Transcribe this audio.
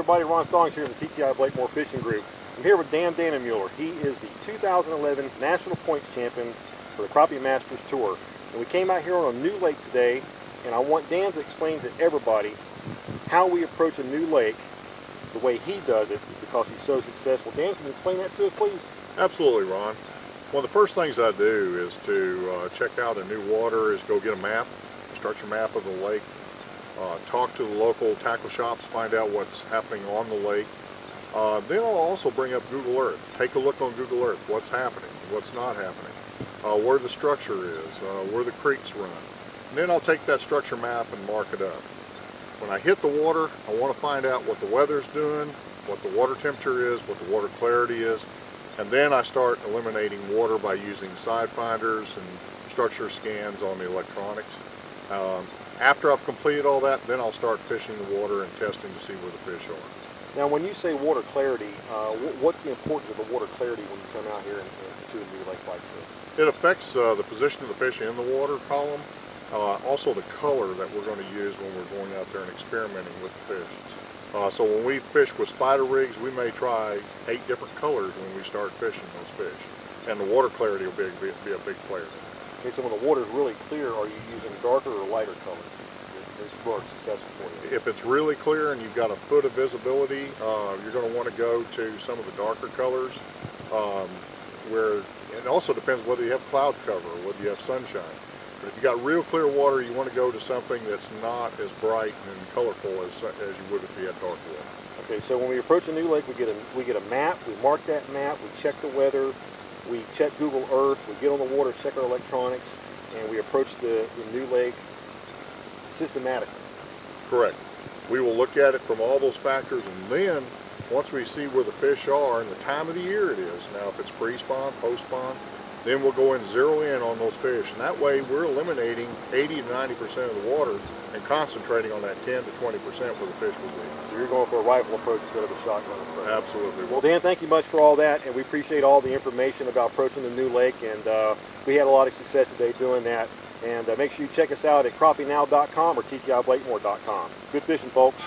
everybody, Ron Stallings here in the TTI Blakemore Fishing Group. I'm here with Dan Dannemuller. He is the 2011 National Points Champion for the Crappie Masters Tour. And we came out here on a new lake today, and I want Dan to explain to everybody how we approach a new lake the way he does it because he's so successful. Dan, can you explain that to us, please? Absolutely, Ron. One of the first things I do is to check out a new water, is go get a map, a structure map of the lake, talk to the local tackle shops, find out what's happening on the lake. Then I'll also bring up Google Earth. Take a look on Google Earth, what's happening, what's not happening, where the structure is, where the creeks run. And then I'll take that structure map and mark it up. When I hit the water, I want to find out what the weather's doing, what the water temperature is, what the water clarity is, and then I start eliminating water by using side finders and structure scans on the electronics. After I've completed all that, then I'll start fishing the water and testing to see where the fish are. Now, when you say water clarity, what's the importance of the water clarity when you come out here and to a new lake like this? It affects the position of the fish in the water column, also the color that we're going to use when we're going out there and experimenting with the fish. So when we fish with spider rigs, we may try 8 different colors when we start fishing those fish. And the water clarity will be a big player. Okay, so when the water is really clear, are you using darker or lighter colors? Is more successful for you? If it's really clear and you've got a foot of visibility, you're going to want to go to some of the darker colors. Where it also depends whether you have cloud cover or whether you have sunshine. But if you got real clear water, you want to go to something that's not as bright and colorful as you would if you had dark water. Okay, so when we approach a new lake, we get a map. We mark that map. We check the weather. We check Google Earth. We get on the water, check our electronics, and we approach the new lake systematically. Correct. We will look at it from all those factors, and then once we see where the fish are and the time of the year it is, now if it's pre-spawn, post-spawn, then we'll go and zero in on those fish. And that way we're eliminating 80 to 90% of the water and concentrating on that 10 to 20% where the fish will be. So you're going for a rifle approach instead of a shotgun approach. Absolutely. Well, Dan, thank you much for all that, and we appreciate all the information about approaching the new lake, and we had a lot of success today doing that. And make sure you check us out at crappienow.com or ttiblakemore.com. Good fishing, folks.